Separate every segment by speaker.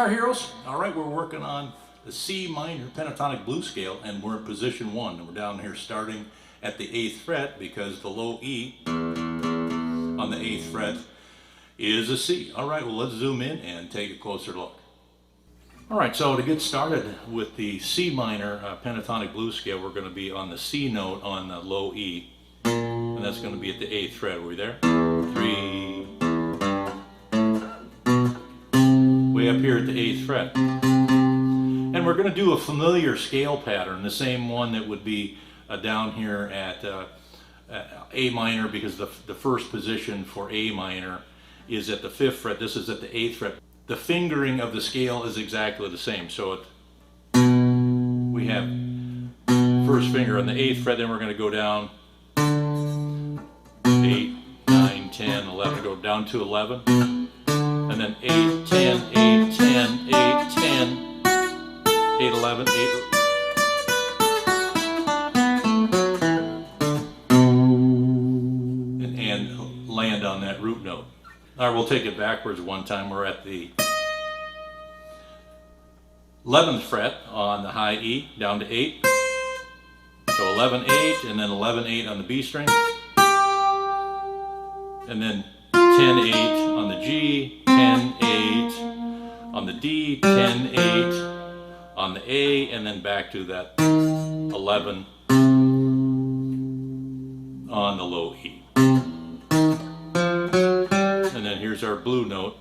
Speaker 1: Guitar Heroes. All right, we're working on the C minor pentatonic blues scale, and we're in position 1. And we're down here starting at the 8th fret because the low E on the 8th fret is a C. All right, well, let's zoom in and take a closer look. All right, so to get started with the C minor pentatonic blues scale, we're going to be on the C note on the low E, and that's going to be at the 8th fret. Are we there? 3. Way up here at the 8th fret. And we're going to do a familiar scale pattern, the same one that would be down here at A minor, because the first position for A minor is at the 5th fret. This is at the 8th fret. The fingering of the scale is exactly the same. So we have first finger on the 8th fret, then we're going to go down 8, 9, 10, 11, go down to 11, and then 8, 10, 8, 10, 8, 10, 8, 11, 8, and land on that root note. All right, we'll take it backwards one time. We're at the 11th fret on the high E, down to 8. So 11, 8, and then 11, 8 on the B string. And then 10, 8 on the G, 10, 8 on the D, 10, 8 on the A, and then back to that 11 on the low E. And then here's our blue note.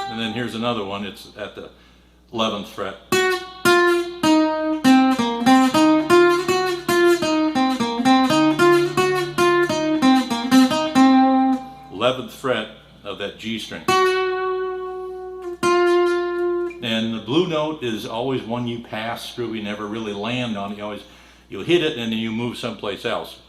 Speaker 1: And then here's another one, it's at the 11th fret. 11th fret of that G string. And the blue note is always one you pass through. You never really land on it. You hit it and then you move someplace else.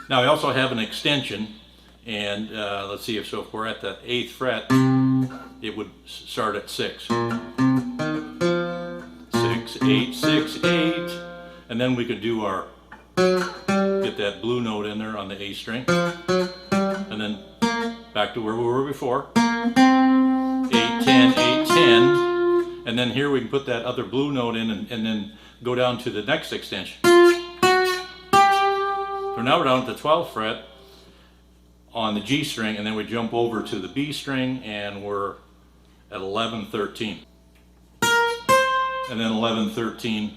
Speaker 1: Now I also have an extension, and let's see if we're at the 8th fret, it would start at 6. 6, 8, 6, 8, and then we could do our get that blue note in there on the A string, and then back to where we were before, 8, 10, 8, 10, and then here we can put that other blue note in and then go down to the next extension. So now we're down at the 12th fret on the G string, and then we jump over to the B string and we're at 11, 13. And then 11, 13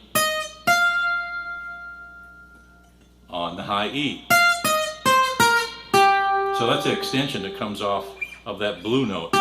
Speaker 1: on the high E. So that's the extension that comes off of that blue note.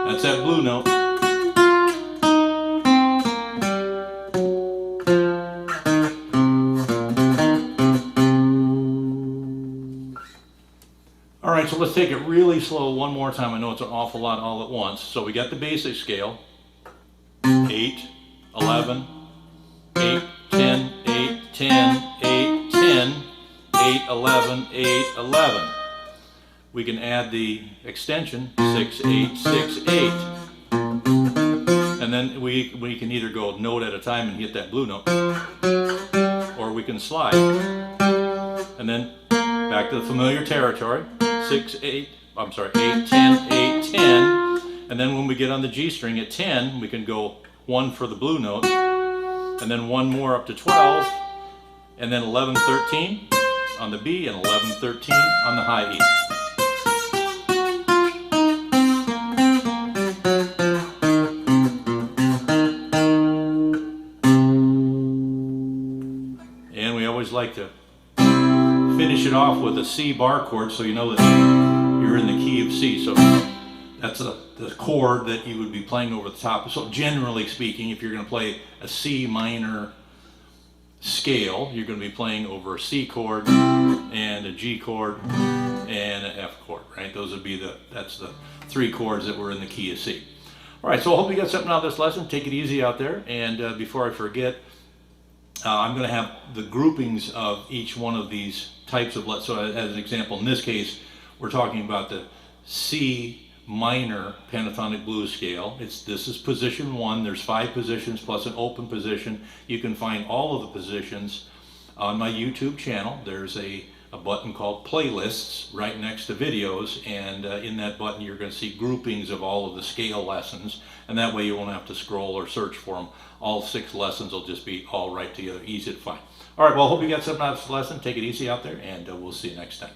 Speaker 1: That's that blue note. All right, so let's take it really slow one more time. I know it's an awful lot all at once. So we got the basic scale. 8, 11, 8, 10, 8, 10, 8, 10, 8, 11, 8, 11. We can add the extension, 6, 8, 6, 8. And then we can either go note at a time and hit that blue note, or we can slide. And then back to the familiar territory, 6, 8, 8, 10, 8, 10. And then when we get on the G string at 10, we can go 1 for the blue note, and then 1 more up to 12, and then 11, 13 on the B, and 11, 13 on the high E. Like to finish it off with a C bar chord, so you know that you're in the key of C. So That's the chord that you would be playing over the top. So generally speaking, if you're going to play a C minor scale, you're going to be playing over a C chord and a G chord and an F chord, right? Those would be that's the three chords that were in the key of C. All right, so I hope you got something out of this lesson. Take it easy out there. And before I forget, I'm going to have the groupings of each one of these types of, so as an example, in this case, we're talking about the C minor pentatonic blues scale. This is position 1. There's 5 positions plus an open position. You can find all of the positions on my YouTube channel. There's a button called playlists right next to videos, and in that button you're going to see groupings of all of the scale lessons, and that way you won't have to scroll or search for them. All 6 lessons will just be all right together, easy to find. All right, well, I hope you got something out of this lesson. Take it easy out there, and we'll see you next time.